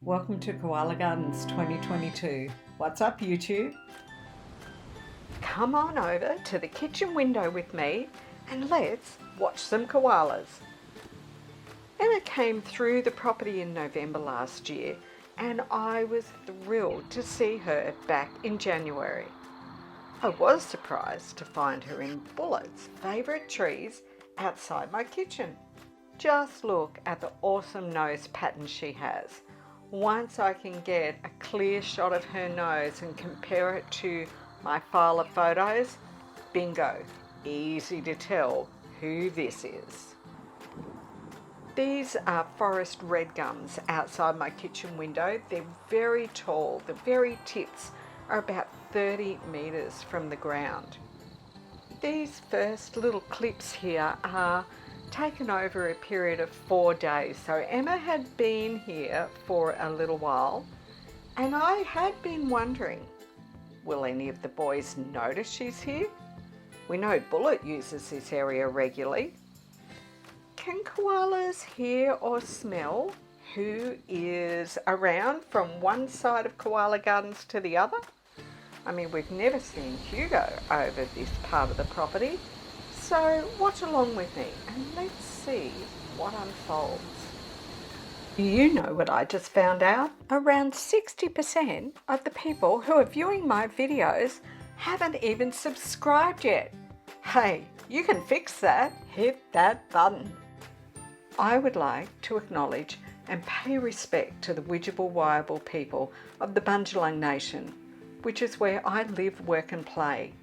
Welcome to Koala Gardens 2022. What's up, YouTube? Come on over to the kitchen window with me and let's watch some koalas. Emma came through the property in November last year and I was thrilled to see her back in January. I was surprised to find her in Bullet's favourite trees outside my kitchen. Just look at the awesome nose pattern she has. Once I can get a clear shot of her nose and compare it to my file of photos, bingo, easy to tell who this is. These are forest red gums outside my kitchen window. They're very tall. The very tips are about 30 metres from the ground. These first little clips here are taken over a period of 4 days. So Emma had been here for a little while and I had been wondering, will any of the boys notice she's here? We know Bullet uses this area regularly. Can koalas hear or smell who is around from one side of Koala Gardens to the other? I mean, we've never seen Hugo over this part of the property. So watch along with me and let's see what unfolds. You know what I just found out? Around 60% of the people who are viewing my videos haven't even subscribed yet. Hey, you can fix that. Hit that button. I would like to acknowledge and pay respect to the Widjabul Waiable people of the Bundjalung Nation, which is where I live, work and play.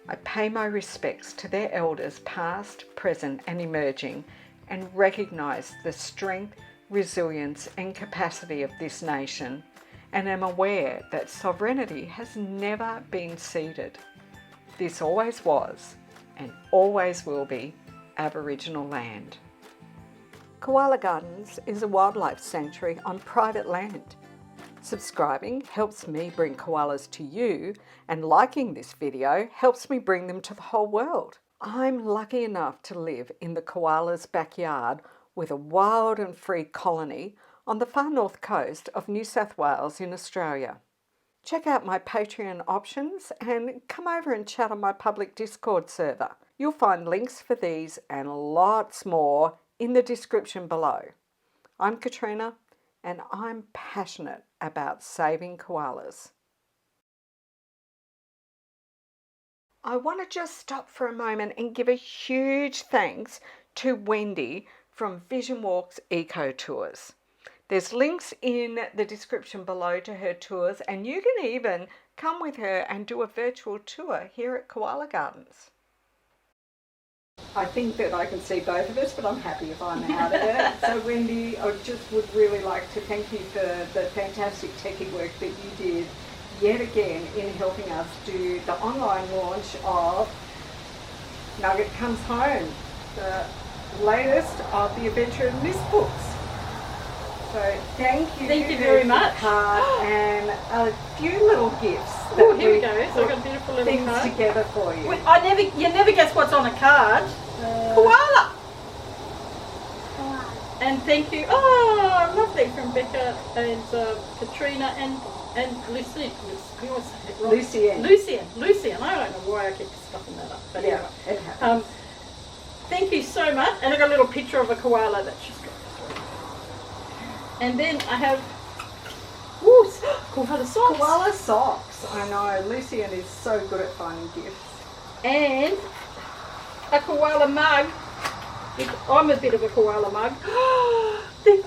I pay my respects to their elders past, present and emerging and recognise the strength, resilience and capacity of this nation and am aware that sovereignty has never been ceded. This always was and always will be Aboriginal land. Koala Gardens is a wildlife sanctuary on private land. Subscribing helps me bring koalas to you and liking this video helps me bring them to the whole world. I'm lucky enough to live in the koala's backyard with a wild and free colony on the far north coast of New South Wales in Australia. Check out my Patreon options and come over and chat on my public Discord server. You'll find links for these and lots more in the description below. I'm Katrina and I'm passionate about saving koalas. I want to just stop for a moment and give a huge thanks to Wendy from Vision Walks Eco Tours. There's links in the description below to her tours and you can even come with her and do a virtual tour here at Koala Gardens. I think that I can see both of us, but I'm happy if I'm out of it. So Wendy, I just would really like to thank you for the fantastic techie work that you did yet again in helping us do the online launch of Nugget Comes Home, the latest of the Adventure of Miss books. So thank you. Thank you very much. And a few little gifts. Oh, here we go. So I've got a beautiful little things card together for you. You never guess what's on a card. Koala. And thank you. Oh, lovely from Becca and Katrina and Lucy. I always say it wrong. Lucian. I don't know why I keep stuffing that up. But yeah, anyway. it happens. Thank you so much. And I got a little picture of a koala that she's got. And then I have koala socks. Koala socks. I know. Lucian is so good at finding gifts. And a koala mug. I'm a bit of a koala mug. The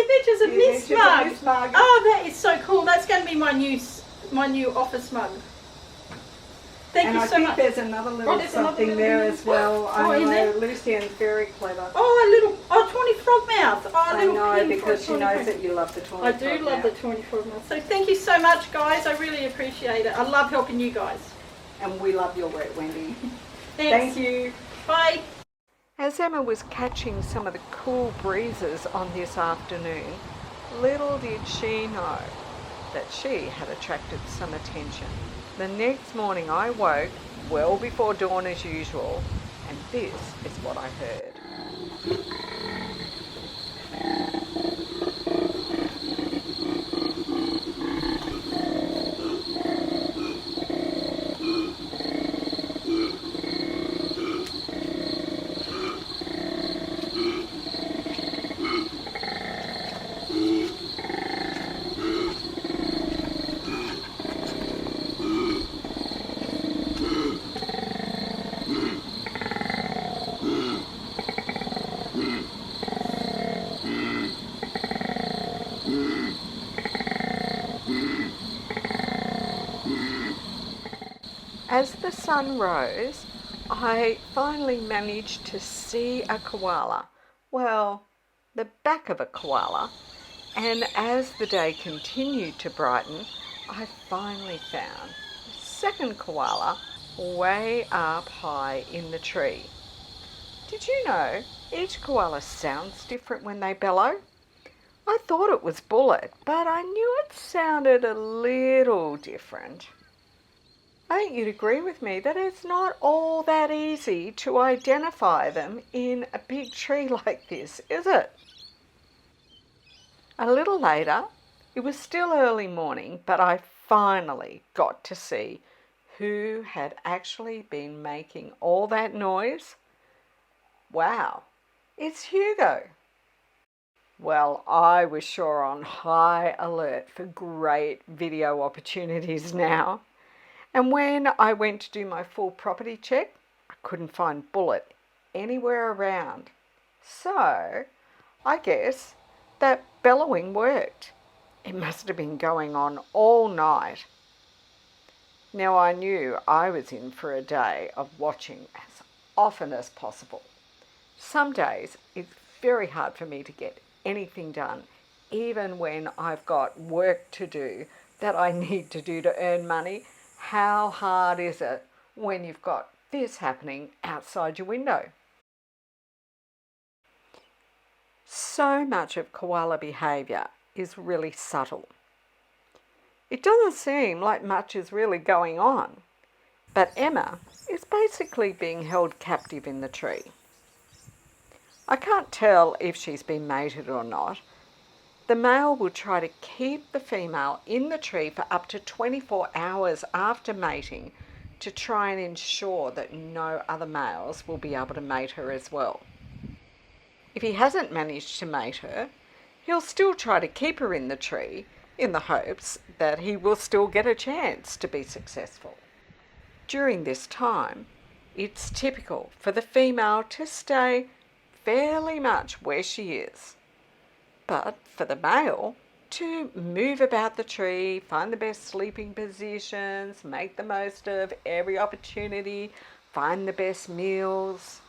Adventures of Miss mug. Oh, that is so cool. That's going to be my new office mug. Thank you so much. And I think there's another little something there as well. I know Lucian's very clever. Oh, tawny frogmouth. I know, because she knows that you love the tawny frogmouth. I do love the tawny frogmouth. So thank you so much, guys. I really appreciate it. I love helping you guys. And we love your work, Wendy. Thanks. Thank you. Bye. As Emma was catching some of the cool breezes on this afternoon, little did she know that she had attracted some attention. The next morning I woke well before dawn as usual, and this is what I heard. as the sun rose, I finally managed to see a koala. Well, the back of a koala. And as the day continued to brighten, I finally found the second koala way up high in the tree. Did you know each koala sounds different when they bellow? I thought it was Bullet, but I knew it sounded a little different. I think you'd agree with me that it's not all that easy to identify them in a big tree like this, is it? A little later, it was still early morning, but I finally got to see who had actually been making all that noise. Wow, it's Hugo. Well, I was sure on high alert for great video opportunities now. And when I went to do my full property check, I couldn't find Bullet anywhere around. So I guess that bellowing worked. It must have been going on all night. Now I knew I was in for a day of watching as often as possible. Some days it's very hard for me to get anything done, even when I've got work to do that I need to do to earn money. How hard is it when you've got this happening outside your window? So much of koala behaviour is really subtle. It doesn't seem like much is really going on, but Emma is basically being held captive in the tree. I can't tell if she's been mated or not. The male will try to keep the female in the tree for up to 24 hours after mating to try and ensure that no other males will be able to mate her as well. If he hasn't managed to mate her, he'll still try to keep her in the tree in the hopes that he will still get a chance to be successful. During this time, it's typical for the female to stay fairly much where she is, but for the male to move about the tree, find the best sleeping positions, make the most of every opportunity, find the best meals.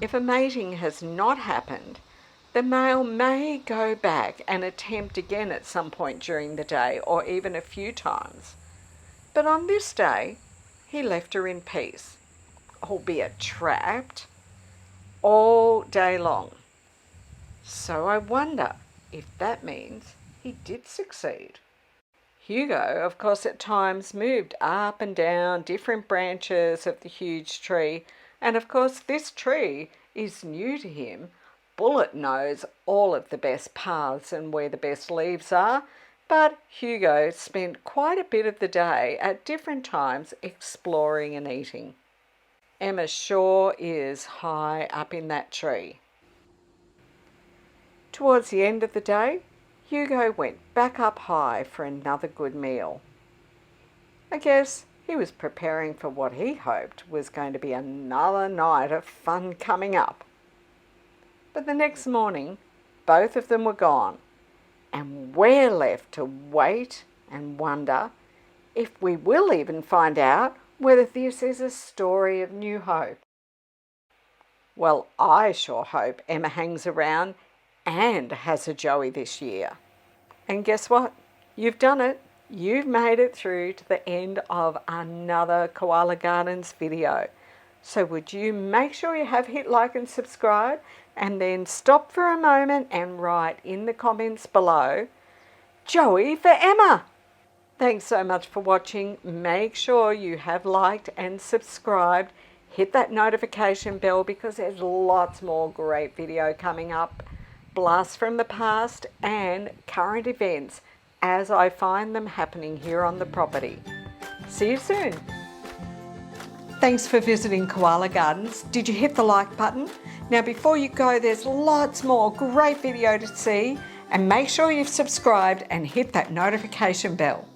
If a mating has not happened, the male may go back and attempt again at some point during the day or even a few times. But on this day, he left her in peace, albeit trapped, all day long. So I wonder if that means he did succeed. Hugo, of course, at times moved up and down different branches of the huge tree, and of course this tree is new to him. Bullet knows all of the best paths and where the best leaves are, but Hugo spent quite a bit of the day at different times exploring and eating. Emma sure is high up in that tree. Towards the end of the day, Hugo went back up high for another good meal. I guess he was preparing for what he hoped was going to be another night of fun coming up. But the next morning, both of them were gone, and we're left to wait and wonder if we will even find out whether this is a story of new hope. Well, I sure hope Emma hangs around and has a Joey this year. And guess what? You've done it. You've made it through to the end of another Koala Gardens video. So would you make sure you have hit like and subscribe, and then stop for a moment and write in the comments below, Joey for Emma. Thanks so much for watching. Make sure you have liked and subscribed. Hit that notification bell because there's lots more great video coming up. Blasts from the past and current events as I find them happening here on the property. See you soon. Thanks for visiting Koala Gardens. Did you hit the like button? Now before you go, there's lots more great video to see, and make sure you've subscribed and hit that notification bell.